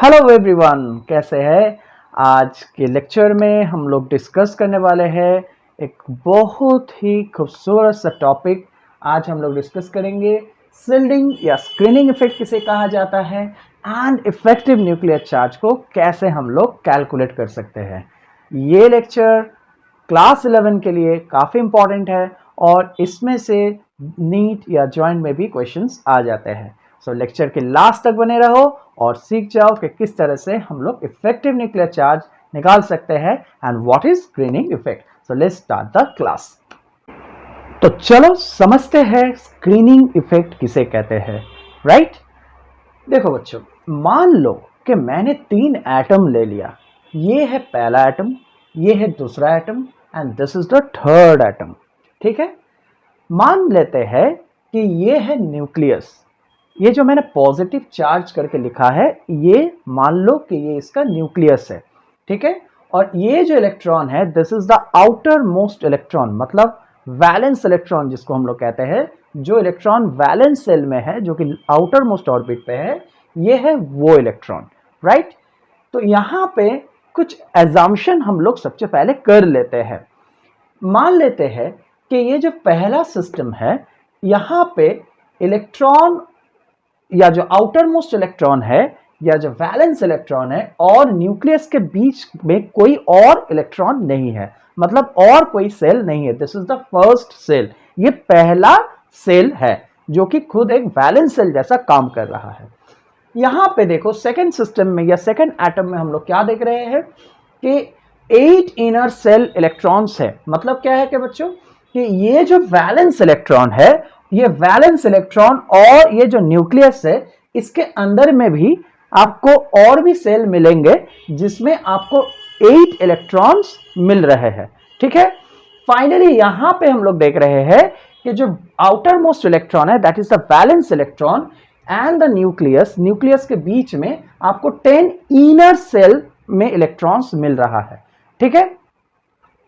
Hello everyone, कैसे हैं। आज के लेक्चर में हम लोग डिस्कस करने वाले हैं एक बहुत ही खूबसूरत सा टॉपिक। आज हम लोग डिस्कस करेंगे शील्डिंग या स्क्रीनिंग इफेक्ट किसे कहा जाता है एंड इफेक्टिव न्यूक्लियर चार्ज को कैसे हम लोग कैलकुलेट कर सकते हैं। ये लेक्चर क्लास 11 के लिए काफ़ी इंपॉर्टेंट है और इसमें से नीट या जॉइंट में भी क्वेश्चंस आ जाते हैं। सो लेक्चर के लास्ट तक बने रहो और सीख जाओ कि किस तरह से हम लोग इफेक्टिव न्यूक्लियर चार्ज निकाल सकते हैं and what is screening effect. So let's start the class. तो चलो समझते हैं स्क्रीनिंग इफेक्ट किसे कहते हैं। राइट, देखो बच्चों, मान लो कि मैंने 3 एटम ले लिया। ये है पहला एटम, ये है दूसरा atom and this is the third atom. ठीक है, मान लेते हैं कि ये है न्यूक्लियस। ये जो मैंने पॉजिटिव चार्ज करके लिखा है, ये मान लो कि ये इसका न्यूक्लियस है। ठीक है, और ये जो इलेक्ट्रॉन है this is the outermost electron, मतलब वैलेंस इलेक्ट्रॉन जिसको हम लोग कहते हैं। जो इलेक्ट्रॉन वैलेंस सेल में है, जो कि आउटर मोस्ट ऑर्बिट पे है, ये है वो इलेक्ट्रॉन। राइट, तो यहां पे कुछ एजम्पशन हम लोग सबसे पहले कर लेते हैं। मान लेते हैं कि ये जो पहला सिस्टम है, यहां पे इलेक्ट्रॉन या जो आउटर मोस्ट इलेक्ट्रॉन है या जो वैलेंस इलेक्ट्रॉन है और न्यूक्लियस के बीच में कोई और इलेक्ट्रॉन नहीं है, मतलब और कोई सेल नहीं है। This is the first cell. ये पहला सेल है जो कि खुद एक वैलेंस सेल जैसा काम कर रहा है। यहां पे देखो सेकेंड सिस्टम में या सेकेंड एटम में हम लोग क्या देख रहे हैं कि 8 इनर सेल इलेक्ट्रॉन्स है। मतलब क्या है कि बच्चों कि ये जो वैलेंस इलेक्ट्रॉन है, ये वैलेंस इलेक्ट्रॉन और ये जो न्यूक्लियस है, इसके अंदर में भी आपको और भी सेल मिलेंगे जिसमें आपको 8 इलेक्ट्रॉन्स मिल रहे हैं। ठीक है, फाइनली यहां पे हम लोग देख रहे हैं कि जो आउटर मोस्ट इलेक्ट्रॉन है that is the valence electron and the nucleus के बीच में आपको 10 इनर सेल में इलेक्ट्रॉन्स मिल रहा है। ठीक है,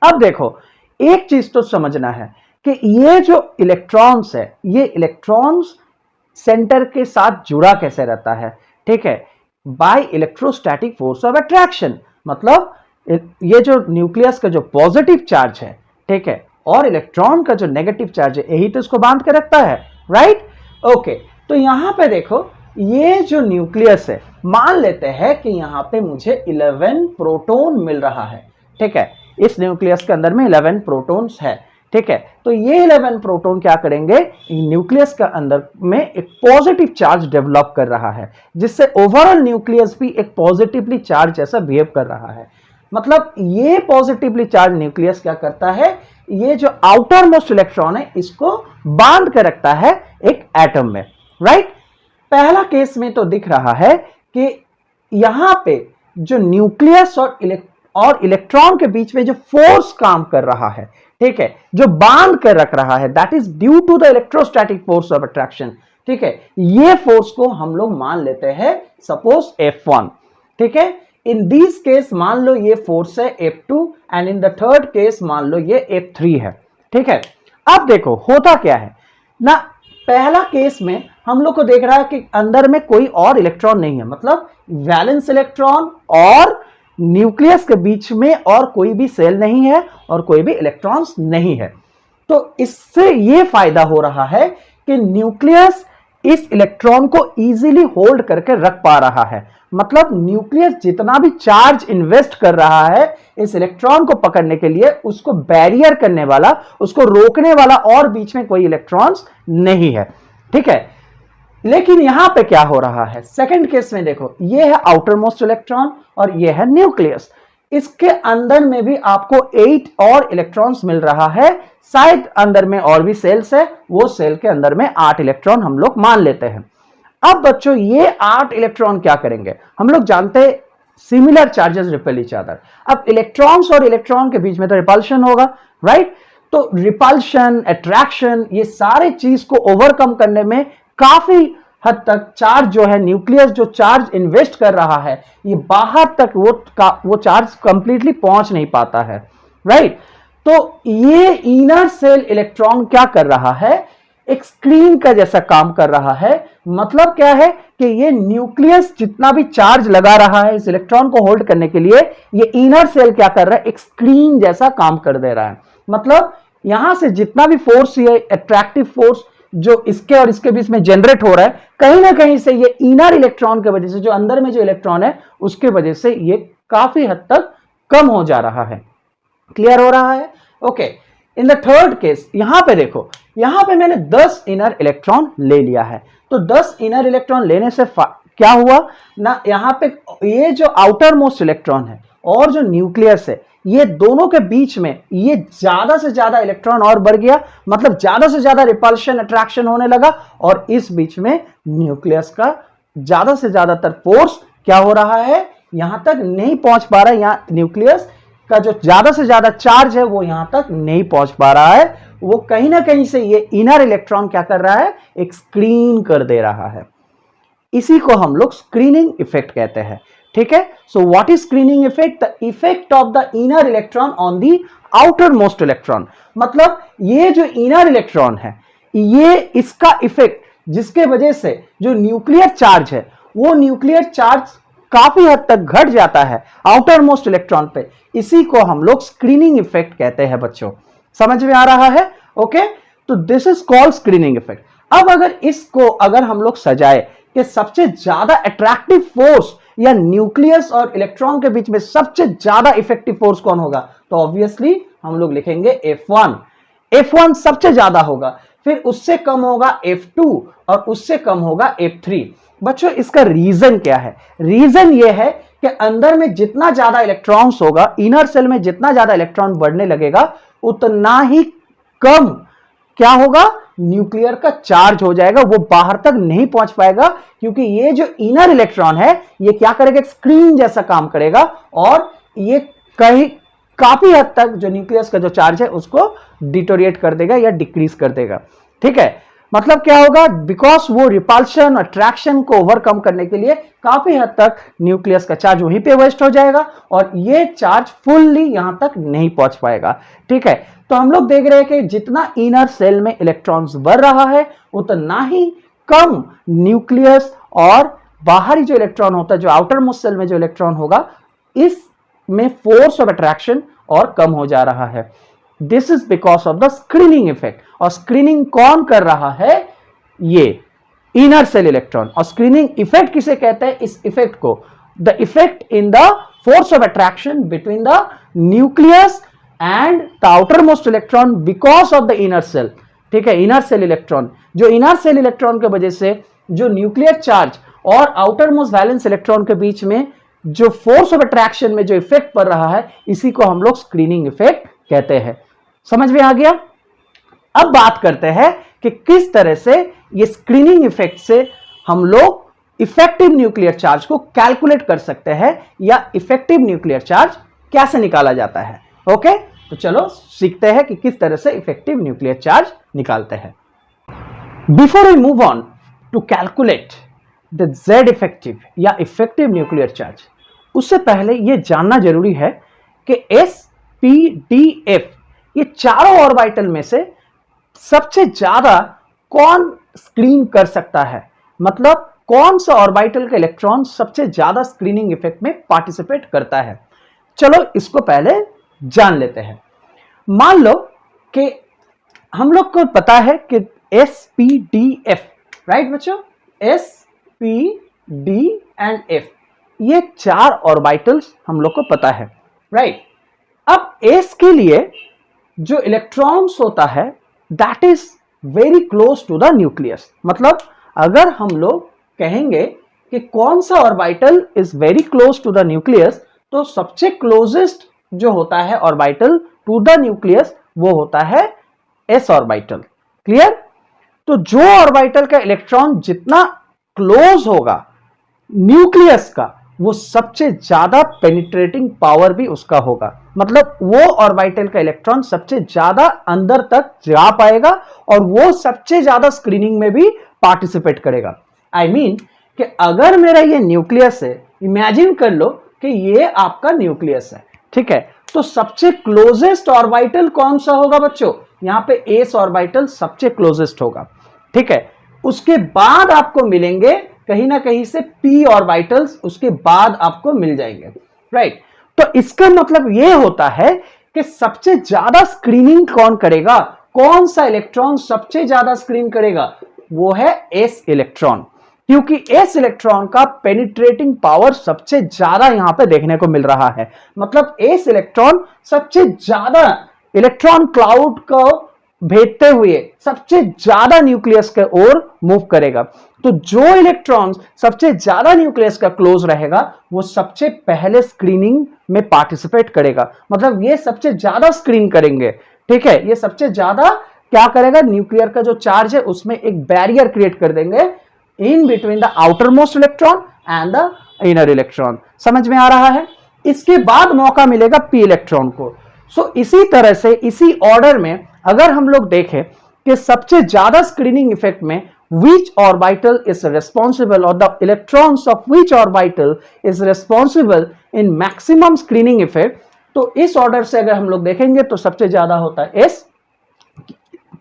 अब देखो एक चीज तो समझना है कि ये जो इलेक्ट्रॉन्स है, ये इलेक्ट्रॉन्स सेंटर के साथ जुड़ा कैसे रहता है। ठीक है, by electrostatic force of attraction. मतलब ये जो न्यूक्लियस का जो पॉजिटिव चार्ज है, ठीक है, और इलेक्ट्रॉन का जो नेगेटिव चार्ज है, यही तो इसको बांध के रखता है। राइट, ओके, तो यहां पे देखो ये जो न्यूक्लियस है, मान लेते हैं कि यहां पे मुझे 11 प्रोटॉन मिल रहा है। ठीक है, इस न्यूक्लियस के अंदर में 11 प्रोटॉन्स है। ठीक है, तो ये 11 प्रोटॉन क्या करेंगे, न्यूक्लियस के अंदर में एक पॉजिटिव चार्ज डेवलप कर रहा है, जिससे ओवरऑल न्यूक्लियस भी एक पॉजिटिवली चार्ज जैसा बिहेव कर रहा है। मतलब ये पॉजिटिवली चार्ज न्यूक्लियस क्या करता है, ये जो आउटर मोस्ट इलेक्ट्रॉन है इसको बांध कर रखता है एक एटम में। राइट, पहला केस में तो दिख रहा है कि यहां पे जो न्यूक्लियस और इलेक्ट्रॉन के बीच में जो फोर्स काम कर रहा है, ठीक है, जो बांध कर रख रहा है, that is due to the electrostatic force of attraction. ठीक है, ये फोर्स को हम लोग मान लेते हैं सपोज F1। ठीक है, इन दिस केस मान लो ये फोर्स है F2 and in the third case मान लो ये F3 है। ठीक है, अब देखो होता क्या है ना, पहला केस में हम लोग को देख रहा है कि अंदर में कोई और इलेक्ट्रॉन नहीं है, मतलब वैलेंस इलेक्ट्रॉन और न्यूक्लियस के बीच में और कोई भी सेल नहीं है और कोई भी इलेक्ट्रॉन्स नहीं है। तो इससे यह फायदा हो रहा है कि न्यूक्लियस इस इलेक्ट्रॉन को इजीली होल्ड करके रख पा रहा है। मतलब न्यूक्लियस जितना भी चार्ज इन्वेस्ट कर रहा है इस इलेक्ट्रॉन को पकड़ने के लिए, उसको बैरियर करने वाला, उसको रोकने वाला और बीच में कोई इलेक्ट्रॉन्स नहीं है। ठीक है, लेकिन यहां पे क्या हो रहा है, सेकंड केस में देखो ये है आउटर मोस्ट इलेक्ट्रॉन और ये है न्यूक्लियस। इसके अंदर में भी आपको 8 और इलेक्ट्रॉन्स मिल रहा है। शायद अंदर में और भी सेल्स है, वो सेल के अंदर में 8 इलेक्ट्रॉन हम लोग मान लेते हैं। अब बच्चों ये 8 इलेक्ट्रॉन क्या करेंगे, हम लोग जानते हैं similar charges repel each other. अब इलेक्ट्रॉन्स और इलेक्ट्रॉन के बीच में तो रिपल्शन होगा। राइट, तो रिपल्शन, अट्रैक्शन, ये सारे चीज को ओवरकम करने में काफी हद तक चार्ज जो है, न्यूक्लियस जो चार्ज इन्वेस्ट कर रहा है, ये बाहर तक वो चार्ज कंप्लीटली पहुंच नहीं पाता है। राइट, तो ये इनर सेल इलेक्ट्रॉन क्या कर रहा है, एक स्क्रीन का जैसा काम कर रहा है। मतलब क्या है कि ये न्यूक्लियस जितना भी चार्ज लगा रहा है इस इलेक्ट्रॉन को होल्ड करने के लिए, ये इनर सेल क्या कर रहा है, एक स्क्रीन जैसा काम कर दे रहा है। मतलब यहां से जितना भी फोर्स, ये अट्रैक्टिव फोर्स जो इसके और इसके बीच में जनरेट हो रहा है, कहीं ना कहीं से ये इनर इलेक्ट्रॉन की वजह से, जो अंदर में जो इलेक्ट्रॉन है उसके वजह से ये काफी हद तक कम हो जा रहा है। क्लियर हो रहा है? Okay. In the third case, यहां पे देखो, यहां पे मैंने 10 इनर इलेक्ट्रॉन ले लिया है। तो 10 इनर इलेक्ट्रॉन लेने से क्या हुआ ना, यहां पे ये जो आउटर मोस्ट इलेक्ट्रॉन है और जो न्यूक्लियस है, ये दोनों के बीच में ये ज्यादा से ज्यादा इलेक्ट्रॉन और बढ़ गया। मतलब ज्यादा से ज्यादा रिपल्शन अट्रैक्शन होने लगा और इस बीच में न्यूक्लियस का ज्यादा से ज्यादातर फोर्स क्या हो रहा है, यहां तक नहीं पहुंच पा रहा है। यहां न्यूक्लियस का जो ज्यादा से ज्यादा चार्ज है वो यहां तक नहीं पहुंच पा रहा है। वो कहीं ना कहीं से ये इनर इलेक्ट्रॉन क्या कर रहा है, एक स्क्रीन कर दे रहा है। इसी को हम लोग स्क्रीनिंग इफेक्ट कहते हैं। ठीक है। So what is screening effect? The effect of the inner electron on the outermost electron. मतलब ये जो इनर इलेक्ट्रॉन है, ये इसका इफेक्ट, जिसके वजह से जो न्यूक्लियर चार्ज है वो न्यूक्लियर चार्ज काफी हद तक घट जाता है आउटर मोस्ट इलेक्ट्रॉन पे, इसी को हम लोग स्क्रीनिंग इफेक्ट कहते हैं। बच्चों समझ में आ रहा है? ओके। तो this is called screening effect. अब अगर हम लोग सजाए कि सबसे ज्यादा अट्रैक्टिव फोर्स या न्यूक्लियस और इलेक्ट्रॉन के बीच में सबसे ज्यादा इफेक्टिव फोर्स कौन होगा, तो ऑब्वियसली हम लोग लिखेंगे F1। F1 सबसे ज्यादा होगा, फिर उससे कम होगा F2 और उससे कम होगा F3। बच्चों इसका रीजन क्या है? रीजन यह है कि अंदर में जितना ज्यादा इलेक्ट्रॉन्स होगा, इनर सेल में जितना ज्यादा इलेक्ट्रॉन बढ़ने लगेगा, उतना ही कम क्या होगा, न्यूक्लियर का चार्ज हो जाएगा, वो बाहर तक नहीं पहुंच पाएगा। क्योंकि ये जो इनर इलेक्ट्रॉन है ये क्या करेगा, स्क्रीन जैसा काम करेगा और ये काफी हद तक जो न्यूक्लियस का जो चार्ज है उसको डिटोरिएट कर देगा या डिक्रीज कर देगा। ठीक है। मतलब क्या होगा, बिकॉज वो रिपल्शन अट्रैक्शन को ओवरकम करने के लिए काफी हद तक न्यूक्लियस का चार्ज वहीं पे वेस्ट हो जाएगा और ये चार्ज फुल्ली यहां तक नहीं पहुंच पाएगा। ठीक है। तो हम लोग देख रहे हैं कि जितना इनर सेल में इलेक्ट्रॉन्स बढ़ रहा है उतना ही कम न्यूक्लियस और बाहरी जो इलेक्ट्रॉन होता है, जो आउटर मोस्ट सेल में जो इलेक्ट्रॉन होगा, इसमें फोर्स ऑफ अट्रैक्शन और कम हो जा रहा है। This is because of the screening effect. और स्क्रीनिंग कौन कर रहा है, ये इनर सेल इलेक्ट्रॉन। और स्क्रीनिंग इफेक्ट किसे कहते हैं, इस इफेक्ट को, the effect in the force of attraction between the nucleus and the outermost electron because of the inner shell. ठीक है। इनर सेल इलेक्ट्रॉन, जो इनर सेल इलेक्ट्रॉन की वजह से जो न्यूक्लियर चार्ज और आउटर मोस्ट वैलेंस इलेक्ट्रॉन के बीच में जो फोर्स ऑफ अट्रैक्शन में जो इफेक्ट पड़ रहा है, इसी को हम लोग स्क्रीनिंग इफेक्ट कहते हैं। समझ में आ गया? अब बात करते हैं कि किस तरह से ये स्क्रीनिंग इफेक्ट से हम लोग इफेक्टिव न्यूक्लियर चार्ज को कैलकुलेट कर सकते हैं या इफेक्टिव न्यूक्लियर चार्ज कैसे निकाला जाता है। ओके। तो चलो सीखते हैं कि किस तरह से इफेक्टिव न्यूक्लियर चार्ज निकालते हैं। Before we move on to calculate the Z effective या इफेक्टिव न्यूक्लियर चार्ज, उससे पहले यह जानना जरूरी है कि S-P-D-F ये चारों ऑर्बिटल में से सबसे ज्यादा कौन स्क्रीन कर सकता है। मतलब कौन सा ऑर्बिटल का इलेक्ट्रॉन सबसे ज्यादा स्क्रीनिंग इफेक्ट में पार्टिसिपेट करता है। चलो इसको पहले जान लेते हैं। मान लो कि हम लोग को पता है कि S-P-D-F, राइट बच्चों, S-P-D एंड F, ये चार ऑर्बिटल्स हम लोग को पता है, राइट। अब S के लिए जो इलेक्ट्रॉन्स होता है that is very close to the nucleus. मतलब अगर हम लोग कहेंगे कि कौन सा orbital is very close to the nucleus, तो सबसे क्लोजेस्ट जो होता है ऑर्बिटल टू द न्यूक्लियस वो होता है S ऑर्बिटल। क्लियर? तो जो ऑर्बिटल का इलेक्ट्रॉन जितना क्लोज होगा न्यूक्लियस का, वो सबसे ज्यादा पेनिट्रेटिंग पावर भी उसका होगा। मतलब वो ऑर्बिटल का इलेक्ट्रॉन सबसे ज्यादा अंदर तक जा पाएगा और वो सबसे ज्यादा स्क्रीनिंग में भी पार्टिसिपेट करेगा। आई मीन कि अगर मेरा ये न्यूक्लियस है, इमेजिन कर लो कि ये आपका न्यूक्लियस है, ठीक है, तो सबसे क्लोजेस्ट ऑर्बिटल कौन सा होगा बच्चों, यहाँ पे एस ऑर्बिटल सबसे क्लोजेस्ट होगा, ठीक है। उसके बाद आपको मिलेंगे कहीं ना कहीं से पी ऑर्बिटल्स, उसके बाद आपको मिल जाएंगे, राइट। तो इसका मतलब यह होता है कि सबसे ज्यादा स्क्रीनिंग कौन करेगा, कौन सा इलेक्ट्रॉन सबसे ज्यादा स्क्रीन करेगा, वो है एस इलेक्ट्रॉन, क्योंकि एस इलेक्ट्रॉन का पेनिट्रेटिंग पावर सबसे ज्यादा यहां पे देखने को मिल रहा है। मतलब एस इलेक्ट्रॉन सबसे ज्यादा इलेक्ट्रॉन क्लाउड को भेजते हुए सबसे ज्यादा न्यूक्लियस के ओर मूव करेगा। तो जो इलेक्ट्रॉन्स सबसे ज्यादा न्यूक्लियस का क्लोज रहेगा वो सबसे पहले स्क्रीनिंग में पार्टिसिपेट करेगा, मतलब ये सबसे ज्यादा स्क्रीन करेंगे, ठीक है। ये सबसे ज्यादा क्या करेगा, न्यूक्लियर का जो चार्ज है उसमें एक बैरियर क्रिएट कर देंगे in between the outermost electron and the inner electron. समझ में आ रहा है। इसके बाद मौका मिलेगा पी इलेक्ट्रॉन को। सो इसी तरह से इसी ऑर्डर में अगर हम लोग देखें कि सबसे ज्यादा स्क्रीनिंग इफेक्ट में which orbital is responsible or the electrons of which orbital is responsible in maximum screening effect, तो इस ऑर्डर से अगर हम लोग देखेंगे तो सबसे ज्यादा होता है एस,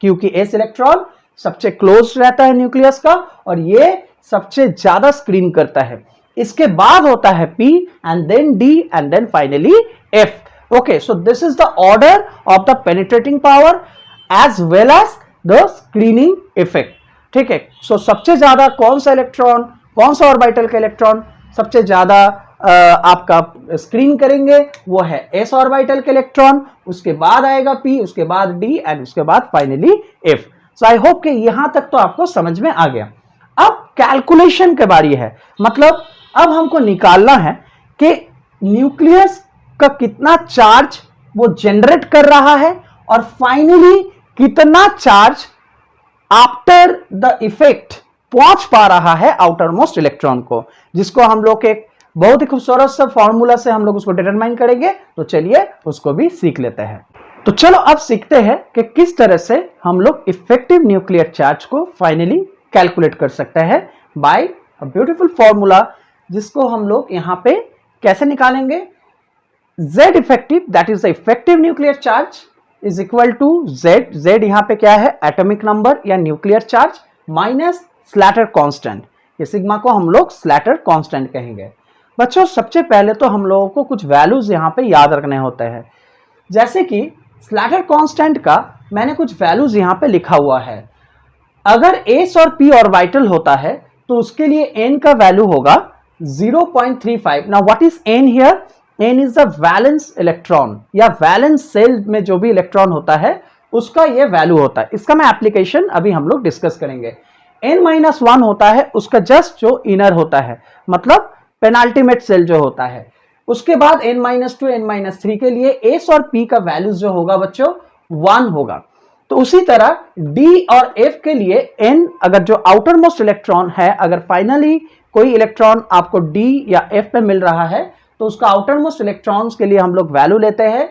क्योंकि एस इलेक्ट्रॉन सबसे क्लोज रहता है न्यूक्लियस का और ये सबसे ज्यादा स्क्रीन करता है। इसके बाद होता है P and then D and then finally F. Okay, so this is the order of the penetrating power as well as the screening effect, ठीक है। सो सबसे ज्यादा कौन सा इलेक्ट्रॉन, कौन सा ऑर्बिटल का इलेक्ट्रॉन सबसे ज्यादा आपका स्क्रीन करेंगे वो है एस ऑर्बिटल के इलेक्ट्रॉन, उसके बाद आएगा पी, उसके बाद डी एंड उसके बाद finally F. So I hope कि यहां तक तो आपको समझ में आ गया। अब कैलकुलेशन के बारी है, मतलब अब हमको निकालना है कि न्यूक्लियस का कितना चार्ज वो जनरेट कर रहा है और फाइनली कितना चार्ज आफ्टर द इफेक्ट पहुंच पा रहा है आउटर मोस्ट इलेक्ट्रॉन को, जिसको हम लोग एक बहुत ही खूबसूरत सा फॉर्मूला से हम लोग उसको डिटरमाइन करेंगे। तो चलिए उसको भी सीख लेते हैं। तो चलो अब सीखते हैं कि किस तरह से हम लोग इफेक्टिव न्यूक्लियर चार्ज को फाइनली कैलकुलेट कर सकते हैं बाय अ ब्यूटीफुल फॉर्मूला, जिसको हम लोग यहां पे कैसे निकालेंगे। Z effective, that is the effective nuclear charge, is equal to Z। Z यहां पे क्या है, एटॉमिक नंबर या nuclear charge minus Slater constant. ये सिग्मा को हम लोग स्लैटर कांस्टेंट कहेंगे। बच्चों सबसे पहले तो हम लोगों को कुछ वैल्यूज यहां पे याद रखने होते हैं, जैसे कि स्लैटर कांस्टेंट का मैंने कुछ वैल्यूज यहां पे लिखा हुआ है। अगर एस और पी ऑर्बिटल होता है तो उसके लिए एन का वैल्यू होगा 0.35। Now what is N here, N is the valence electron या वैलेंस सेल में जो भी इलेक्ट्रॉन होता है उसका ये वैल्यू होता है। इसका मैं एप्लीकेशन अभी हम लोग डिस्कस करेंगे। n-1 होता है उसका जस्ट जो इनर होता है, मतलब पेनाल्टीमेट सेल जो होता है। उसके बाद n-2 n-3 के लिए एस और पी का वैल्यू जो होगा बच्चों 1 होगा। तो उसी तरह D और F के लिए N, अगर जो आउटर मोस्ट इलेक्ट्रॉन है, अगर फाइनली कोई इलेक्ट्रॉन आपको D या F पे मिल रहा है तो उसका आउटर मोस्ट इलेक्ट्रॉन्स के लिए हम लोग वैल्यू लेते हैं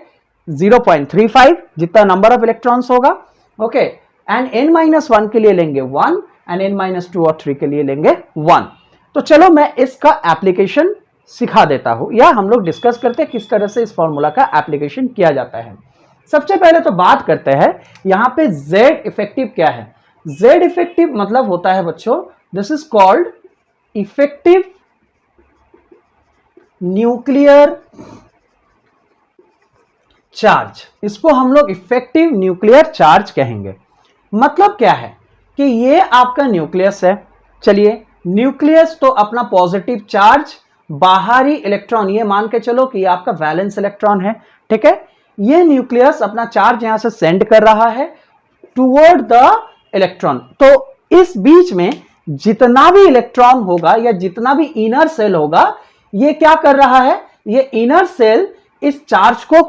0.35, जितना नंबर ऑफ इलेक्ट्रॉन्स होगा, ओके। एंड n-1 के लिए लेंगे 1 एंड n-2 और 3 के लिए लेंगे 1। तो चलो मैं इसका एप्लीकेशन सिखा देता हूं या हम लोग डिस्कस करते हैं किस तरह से इस फॉर्मूला का एप्लीकेशन किया जाता है। सबसे पहले तो बात करते हैं यहां पे Z इफेक्टिव क्या है। Z इफेक्टिव मतलब होता है बच्चों, this is called effective nuclear charge. इसको हम लोग इफेक्टिव न्यूक्लियर चार्ज कहेंगे। मतलब क्या है कि ये आपका न्यूक्लियस है। चलिए, न्यूक्लियस तो अपना पॉजिटिव चार्ज, बाहरी इलेक्ट्रॉन, ये मान के चलो कि ये आपका वैलेंस इलेक्ट्रॉन है, ठीक है। ये न्यूक्लियस अपना चार्ज यहां से सेंड कर रहा है टुवर्ड द इलेक्ट्रॉन। तो इस बीच में जितना भी इलेक्ट्रॉन होगा या जितना भी इनर सेल होगा, ये क्या कर रहा है, ये इनर सेल इस चार्ज को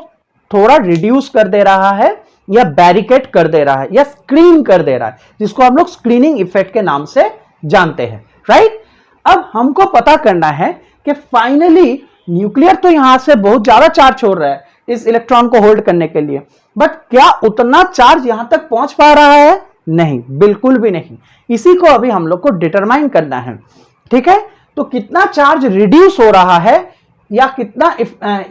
थोड़ा रिड्यूस कर दे रहा है या बैरिकेड कर दे रहा है या स्क्रीन कर दे रहा है, जिसको हम लोग स्क्रीनिंग इफेक्ट के नाम से जानते हैं, राइट। अब हमको पता करना है कि फाइनली न्यूक्लियर तो यहां से बहुत ज्यादा चार्ज छोड़ रहा है इस इलेक्ट्रॉन को होल्ड करने के लिए, बट क्या उतना चार्ज यहां तक पहुंच पा रहा है? नहीं, बिल्कुल भी नहीं। इसी को अभी हम लोग को डिटरमाइन करना है, ठीक है। तो कितना चार्ज रिड्यूस हो रहा है या कितना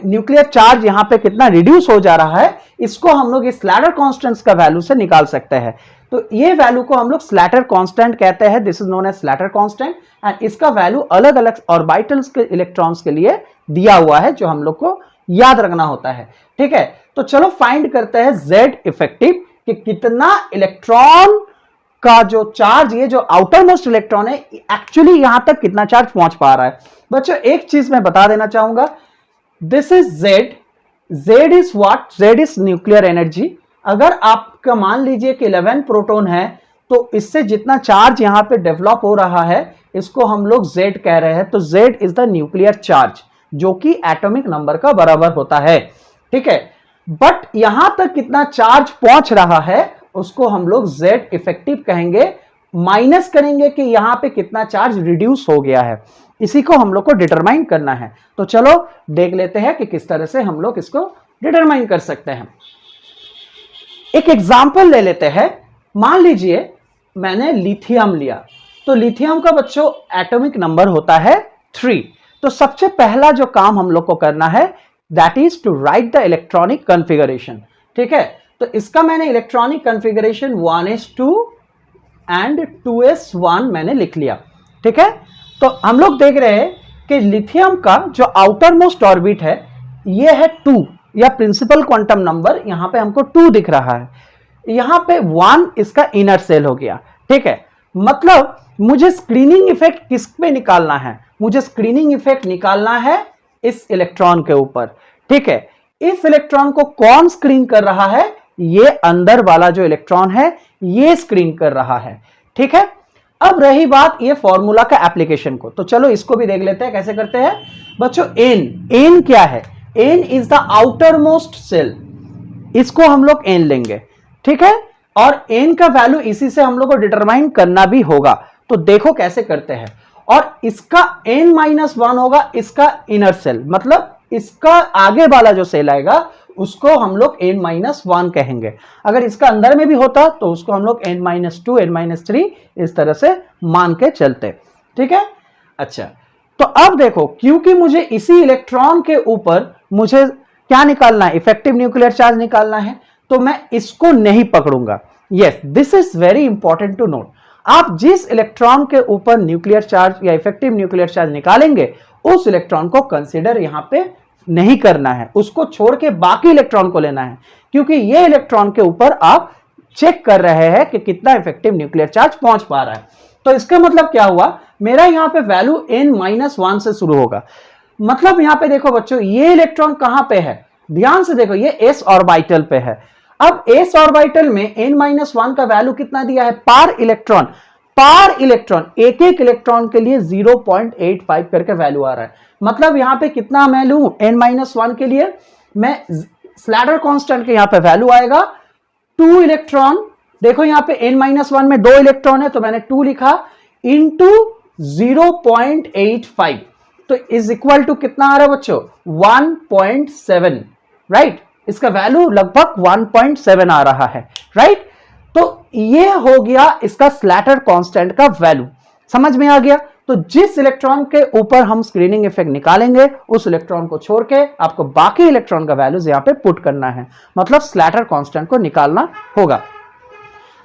न्यूक्लियर चार्ज यहां पे कितना रिड्यूस हो जा रहा है, इसको हम लोग इस स्लैटर कांस्टेंट्स का वैल्यू से निकाल सकते हैं। तो ये वैल्यू को हम लोग स्लैटर कांस्टेंट कहते हैं, this is known as Slater constant, and इसका वैल्यू अलग अलग ऑर्बिटल्स के इलेक्ट्रॉन्स के लिए दिया हुआ है जो हम लोग को याद रखना होता है। ठीक है, तो चलो फाइंड करते हैं Z इफेक्टिव कि कितना इलेक्ट्रॉन का जो चार्ज, ये जो आउटर मोस्ट इलेक्ट्रॉन है एक्चुअली यहां तक कितना चार्ज पहुंच पा रहा है। बच्चों एक चीज मैं बता देना चाहूंगा, this is Z is what, Z is nuclear energy. अगर आपका मान लीजिए कि 11 प्रोटॉन है तो इससे जितना चार्ज यहां पे डेवलप हो रहा है इसको हम लोग Z कह रहे हैं। तो Z is the nuclear charge जो कि एटॉमिक नंबर का बराबर होता है। ठीक है, बट यहां तक कितना चार्ज पहुंच रहा है उसको हम लोग Z इफेक्टिव कहेंगे, माइनस करेंगे कि यहां पे कितना चार्ज रिड्यूस हो गया है, इसी को हम लोग को डिटरमाइन करना है। तो चलो देख लेते हैं कि किस तरह से हम लोग इसको डिटरमाइन कर सकते हैं। एक एग्जांपल ले लेते हैं, मान लीजिए मैंने लिथियम लिया, तो लिथियम का बच्चों एटॉमिक नंबर होता है 3। तो सबसे पहला जो काम हम लोग को करना है that is to write the electronic configuration. ठीक है, तो इसका मैंने electronic configuration 1s2 and 2s1 मैंने लिख लिया। ठीक है, तो हम लोग देख रहे हैं कि लिथियम का जो आउटर मोस्ट ऑर्बिट है ये है 2, या प्रिंसिपल क्वांटम नंबर यहां पे हमको 2 दिख रहा है, यहां पे 1 इसका इनर सेल हो गया। ठीक है, मतलब मुझे स्क्रीनिंग इफेक्ट किस पे निकालना है, मुझे स्क्रीनिंग इफेक्ट निकालना है इस इलेक्ट्रॉन के ऊपर। ठीक है, इस इलेक्ट्रॉन को कौन स्क्रीन कर रहा है, ये अंदर वाला जो इलेक्ट्रॉन है ये स्क्रीन कर रहा है। ठीक है, अब रही बात ये फॉर्मूला का एप्लीकेशन को, तो चलो इसको भी देख लेते हैं कैसे करते हैं। बच्चों N क्या है, N is the outermost shell, इसको हम लोग N लेंगे। ठीक है, और N का वैल्यू इसी से हम लोग को डिटरमाइन करना भी होगा, तो देखो कैसे करते हैं। और इसका N-1 होगा इसका इनर सेल, मतलब इसका आगे वाला जो सेल आएगा उसको हम लोग N-1 कहेंगे। अगर इसका अंदर में भी होता तो उसको हम लोग N-2 N-3 इस तरह से मान के चलते। ठीक है, अच्छा तो अब देखो क्योंकि मुझे इसी इलेक्ट्रॉन के ऊपर मुझे क्या निकालना है, इफेक्टिव न्यूक्लियर चार्ज निकालना है, तो मैं इसको नहीं पकड़ूंगा। Yes, this is very important to note. आप जिस इलेक्ट्रॉन के ऊपर न्यूक्लियर चार्ज या इफेक्टिव न्यूक्लियर चार्ज निकालेंगे उस इलेक्ट्रॉन को कंसीडर यहां पे नहीं करना है, उसको छोड़ के बाकी इलेक्ट्रॉन को लेना है, क्योंकि ये इलेक्ट्रॉन के ऊपर आप चेक कर रहे हैं कि कितना इफेक्टिव न्यूक्लियर चार्ज पहुंच पा रहा है। तो इसका मतलब क्या हुआ, मेरा यहां पे वैल्यू N-1 से शुरू होगा। मतलब यहां पे देखो बच्चों ये इलेक्ट्रॉन कहां पे है, ध्यान से देखो ये s ऑर्बिटल पे है। अब s ऑर्बिटल में N-1 का वैल्यू कितना दिया है, पार इलेक्ट्रॉन एक एक इलेक्ट्रॉन के लिए 0.85 करके वैल्यू आ रहा है। मतलब यहां पे कितना मैं लूं N-1 के लिए, मैं स्लैटर कांस्टेंट के यहां पे वैल्यू आएगा 2 इलेक्ट्रॉन। देखो यहां पे N-1 में 2 इलेक्ट्रॉन है तो मैंने 2 लिखा इंटू 0.85, तो इज इक्वल टू कितना आ रहा है बच्चों 1.7, राइट। इसका वैल्यू लगभग 1.7 आ रहा है, राइट। तो ये हो गया इसका स्लैटर कांस्टेंट का वैल्यू, समझ में आ गया। तो जिस इलेक्ट्रॉन के ऊपर हम स्क्रीनिंग इफेक्ट निकालेंगे उस इलेक्ट्रॉन को छोड़ के आपको बाकी इलेक्ट्रॉन का वैल्यूज यहां पे पुट करना है, मतलब स्लैटर कांस्टेंट को निकालना होगा।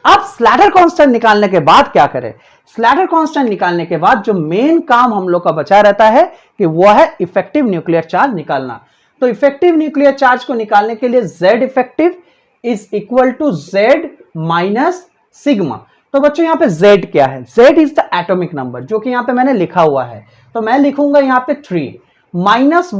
अब स्लैटर कांस्टेंट निकालने के बाद क्या करें, स्लैटर कांस्टेंट निकालने के बाद जो मेन काम हम लोग का बचा रहता है कि वो है इफेक्टिव न्यूक्लियर चार्ज निकालना। तो इफेक्टिव न्यूक्लियर चार्ज को निकालने के लिए Z effective is equal to Z minus sigma. तो बच्चों यहां पे Z क्या है, Z is the atomic number जो कि यहां पे मैंने लिखा हुआ है, तो मैं लिखूंगा यहां पे 3 माइनस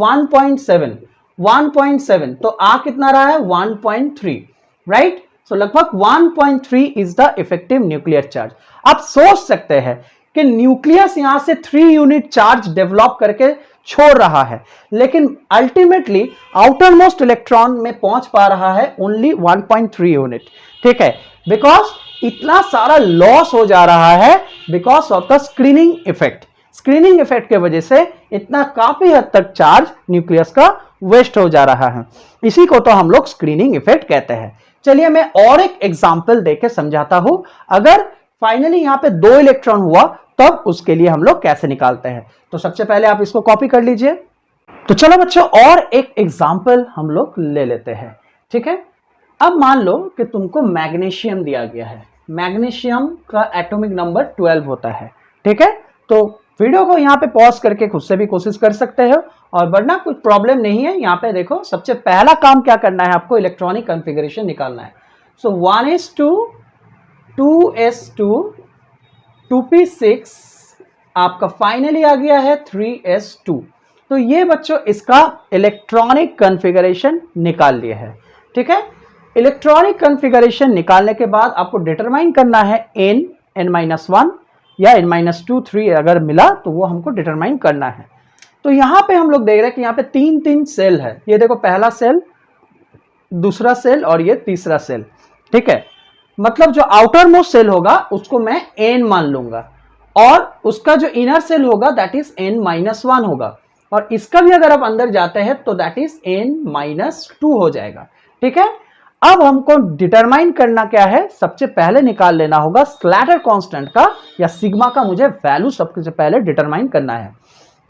1.7 तो आ कितना रहा है 1.3, राइट। सो लगभग 1.3 is the effective nuclear charge. आप सोच सकते हैं कि न्यूक्लियस यहां से 3 यूनिट चार्ज डेवलप करके छोड़ रहा है, लेकिन अल्टीमेटली आउटर मोस्ट इलेक्ट्रॉन में पहुंच पा रहा है ओनली 1.3 यूनिट, ठीक है, बिकॉज इतना सारा लॉस हो जा रहा है because of the screening effect. Screening effect के वजह से इतना काफी हद तक चार्ज न्यूक्लियस का वेस्ट हो जा रहा है, इसी को तो हम लोग स्क्रीनिंग इफेक्ट कहते हैं। चलिए मैं और एक एग्जांपल देके समझाता हूं, अगर फाइनली यहां पे 2 इलेक्ट्रॉन हुआ तब उसके लिए हम लोग कैसे निकालते हैं। तो सबसे पहले आप इसको कॉपी कर लीजिए। तो चलो बच्चों और एक एग्जांपल हम लोग ले लेते हैं, ठीक है। अब मान लो कि तुमको मैग्नीशियम दिया गया है, मैग्नीशियम का एटॉमिक नंबर 12 होता है, ठीक है। तो वीडियो को यहाँ पे पॉज करके खुद से भी कोशिश कर सकते हो, और वरना कुछ प्रॉब्लम नहीं है। यहाँ पे देखो, सबसे पहला काम क्या करना है, आपको इलेक्ट्रॉनिक कॉन्फ़िगरेशन निकालना है। सो 1s2 2s2 2p6 आपका फाइनली आ गया है 3s2। तो ये बच्चों इसका इलेक्ट्रॉनिक कॉन्फ़िगरेशन निकाल लिया है, ठीक है। इलेक्ट्रॉनिक कॉन्फ़िगरेशन निकालने के बाद आपको डिटरमाइन करना है n-1 या n-2 3 अगर मिला तो वो हमको डिटरमाइन करना है। तो यहाँ पे हम लोग देख रहे हैं कि यहाँ पे 3 सेल है। ये देखो, पहला सेल, दूसरा सेल और ये तीसरा सेल, ठीक है। मतलब जो आउटर मोस्ट सेल होगा उसको मैं n मान लूंगा, और उसका जो इनर सेल होगा दैट इज n-1 होगा, और इसका भी अगर आप अंदर जाते हैं तो दैट इज n-2 हो जाएगा, ठीक है। अब हमको डिटरमाइन करना क्या है, सबसे पहले निकाल लेना होगा स्लैटर कांस्टेंट का या सिग्मा का मुझे वैल्यू सबसे पहले डिटरमाइन करना है।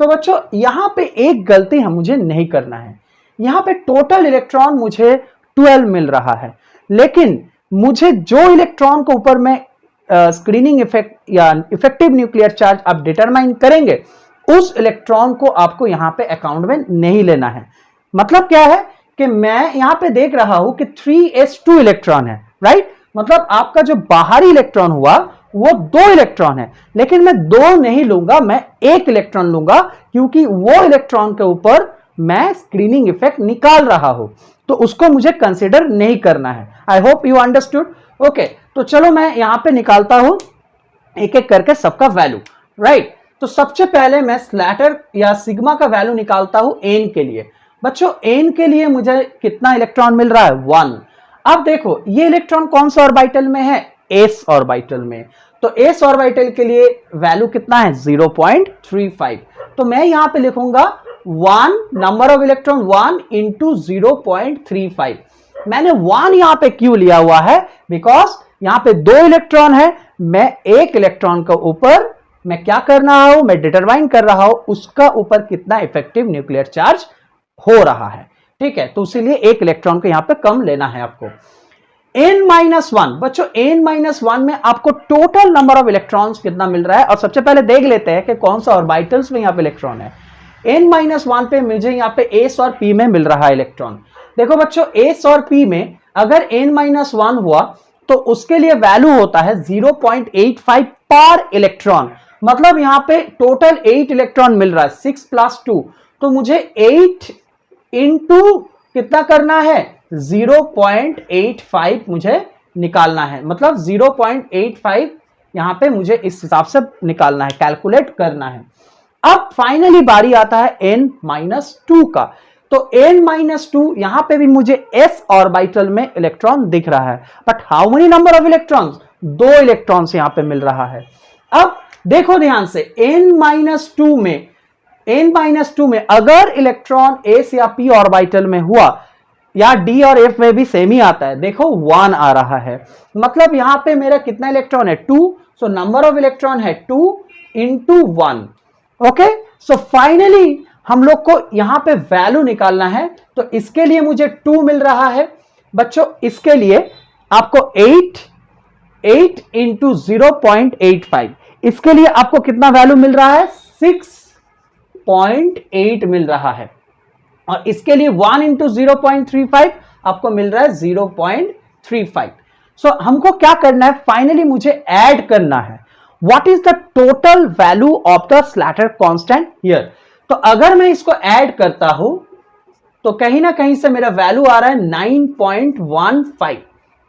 तो बच्चों यहाँ पे एक गलती मुझे नहीं करना है। यहाँ पे टोटल इलेक्ट्रॉन मुझे 12 मिल रहा है, लेकिन मुझे जो इलेक्ट्रॉन को ऊपर में स्क्रीनिंग इफेक्ट या इफेक्टिव न्यूक्लियर चार्ज आप डिटरमाइन करेंगे, उस इलेक्ट्रॉन को आपको यहाँ पे अकाउंट में नहीं लेना है। मतलब क्या है कि मैं यहाँ पे देख रहा हूं कि 3s2 इलेक्ट्रॉन है, राइट। मतलब आपका जो बाहरी इलेक्ट्रॉन हुआ वो 2 इलेक्ट्रॉन है, लेकिन मैं 2 नहीं लूंगा, मैं 1 इलेक्ट्रॉन लूंगा, क्योंकि वो इलेक्ट्रॉन के ऊपर मैं स्क्रीनिंग इफेक्ट निकाल रहा हूं, तो उसको मुझे कंसिडर नहीं करना है। I hope you understood. Okay, तो चलो मैं यहां पे निकालता हूं एक एक करके सबका वैल्यू, राइट। तो सबसे पहले मैं स्लैटर या सिग्मा का वैल्यू निकालता हूं n के लिए। बच्चों n के लिए मुझे कितना इलेक्ट्रॉन मिल रहा है, 1। अब देखो ये इलेक्ट्रॉन कौन सा ऑर्बिटल में है, s ऑर्बिटल में। तो s ऑर्बिटल के लिए वैल्यू कितना है, 0.35। तो मैं यहां पे लिखूंगा 1 नंबर ऑफ इलेक्ट्रॉन 1 इंटू 0.35। मैंने 1 यहां पे क्यों लिया हुआ है, बिकॉज यहां पे 2 इलेक्ट्रॉन है, मैं 1 इलेक्ट्रॉन के ऊपर मैं क्या कर रहा हूं, मैं डिटरमाइन कर रहा हूं उसका ऊपर कितना इफेक्टिव न्यूक्लियर चार्ज हो रहा है, ठीक है। तो इसीलिए 1 इलेक्ट्रॉन को यहां पे कम लेना है आपको। n-1 बच्चों, n-1 में आपको टोटल नंबर ऑफ इलेक्ट्रॉन्स कितना मिल रहा है, और सबसे पहले देख लेते हैं कि कौन सा ऑर्बिटल्स में यहां पे इलेक्ट्रॉन है। n-1 पे मुझे यहां पे s और p में मिल रहा है इलेक्ट्रॉन। देखो बच्चों, s और p में अगर n-1 हुआ तो उसके लिए वैल्यू होता है 0.85 पर इलेक्ट्रॉन। मतलब यहां पे टोटल 8 इलेक्ट्रॉन मिल रहा है, 6 + 2, तो मुझे 8 इंटू कितना करना है, 0.85 मुझे निकालना है। मतलब 0.85 यहां पे मुझे इस हिसाब से निकालना है, कैलकुलेट करना है। अब फाइनली बारी आता है n-2 का। तो n-2 यहां पे भी मुझे s ऑर्बिटल में इलेक्ट्रॉन दिख रहा है, but how many number of electrons, 2 electrons यहां पे मिल रहा है। अब देखो ध्यान से, n-2 में अगर इलेक्ट्रॉन s या p ऑर्बिटल में हुआ, या d और f में भी सेम ही आता है, देखो 1 आ रहा है। मतलब यहां पे मेरा कितना इलेक्ट्रॉन है, 2। सो नंबर ऑफ इलेक्ट्रॉन है 2 इंटू 1। ओके, सो फाइनली हम लोग को यहां पे वैल्यू निकालना है। तो इसके लिए मुझे 2 मिल रहा है बच्चों। इसके लिए आपको 8 इंटू 0.85, इसके लिए आपको कितना वैल्यू मिल रहा है, 6.8 मिल रहा है। और इसके लिए 1 इंटू 0.35 आपको मिल रहा है 0.35। सो हमको क्या करना है, फाइनली मुझे ऐड करना है what is the total value of the Slater constant here. तो अगर मैं इसको ऐड करता हूं तो कहीं ना कहीं से मेरा वैल्यू आ रहा है 9.15,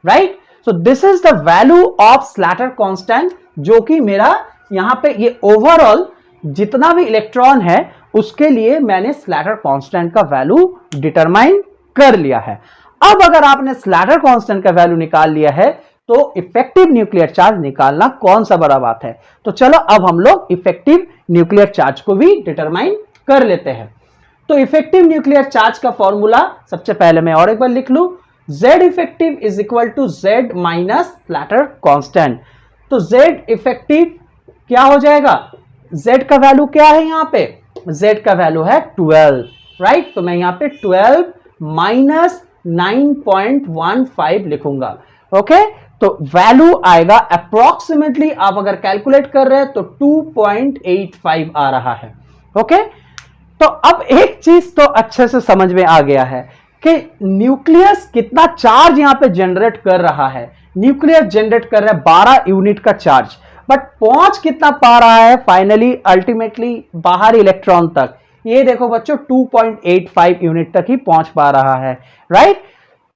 right. So this is the value of Slater constant, जो कि मेरा यहां पे ये ओवरऑल जितना भी इलेक्ट्रॉन है उसके लिए मैंने स्लैटर कांस्टेंट का वैल्यू डिटरमाइन कर लिया है। अब अगर आपने स्लैटर कांस्टेंट का वैल्यू निकाल लिया है तो इफेक्टिव न्यूक्लियर चार्ज निकालना कौन सा बड़ा बात है। तो चलो अब हम लोग इफेक्टिव न्यूक्लियर चार्ज को भी डिटरमाइन कर लेते हैं। तो इफेक्टिव न्यूक्लियर चार्ज का फॉर्मूला सबसे पहले मैं और एक बार लिख लूं, Z effective is equal to Z minus Slater constant. तो Z इफेक्टिव क्या हो जाएगा, Z का वैल्यू क्या है, यहां पे Z का वैल्यू है 12, राइट। तो मैं यहां पे 12 माइनस 9.15 लिखूंगा। ओके, तो वैल्यू आएगा अप्रोक्सीमेटली, आप अगर कैलकुलेट कर रहे हैं तो 2.85 आ रहा है। ओके, तो अब एक चीज तो अच्छे से समझ में आ गया है कि न्यूक्लियस कितना चार्ज यहां पे जनरेट कर रहा है। न्यूक्लियस जनरेट कर रहा है 12 यूनिट का चार्ज, बट पहुंच कितना पा रहा है फाइनली अल्टीमेटली बाहर इलेक्ट्रॉन तक। ये देखो बच्चों 2.85 यूनिट तक ही पहुंच पा रहा है, राइट।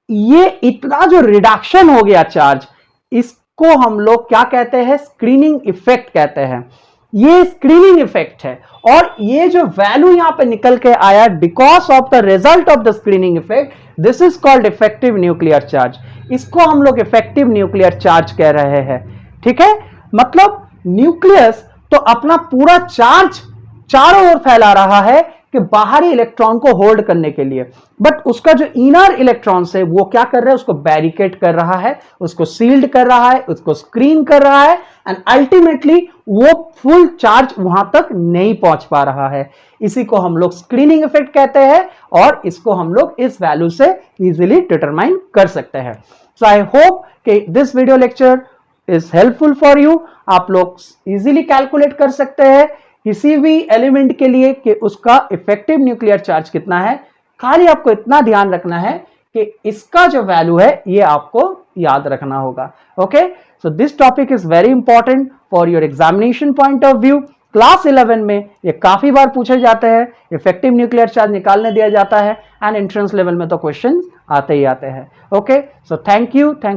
ये इतना जो रिडक्शन हो गया चार्ज, इसको हम लोग क्या कहते हैं, स्क्रीनिंग इफेक्ट कहते हैं। ये स्क्रीनिंग इफेक्ट है, और ये जो वैल्यू यहां पे निकल के आया because of the result of the screening effect, this is called effective nuclear charge. इसको हम लोग इफेक्टिव न्यूक्लियर चार्ज कह रहे हैं, ठीक है। मतलब न्यूक्लियस तो अपना पूरा चार्ज चारों ओर फैला रहा है कि बाहरी इलेक्ट्रॉन को होल्ड करने के लिए, बट उसका जो इनर इलेक्ट्रॉन्स है वो क्या कर रहा है, उसको बैरिकेड कर रहा है, उसको सील्ड कर रहा है, उसको स्क्रीन कर रहा है, एंड अल्टीमेटली वो फुल चार्ज वहां तक नहीं पहुंच पा रहा है। इसी को हम लोग स्क्रीनिंग इफेक्ट कहते हैं, और इसको हम लोग इस वैल्यू से इजीली डिटरमाइन कर सकते हैं। सो आई होप कि this video lecture is helpful for you. आप लोग इजीली कैलकुलेट कर सकते हैं किसी भी एलिमेंट के लिए कि उसका इफेक्टिव न्यूक्लियर चार्ज कितना है। खाली आपको इतना ध्यान रखना है कि इसका जो वैल्यू है ये आपको याद रखना होगा। Okay, so this topic is very important for your examination point of view. Class 11 में ये काफी बार पूछे जाते हैं, इफेक्टिव न्यूक्लियर चार्ज निकालने दिया जाता है, एंड एंट्रेंस लेवल में तो क्वेश्चन आते ही आते हैं। Okay, so thank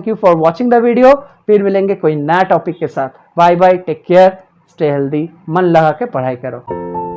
you for watching the video. फिर मिलेंगे कोई नया टॉपिक के साथ। Bye bye, take care, stay healthy, मन लगा के पढ़ाई करो।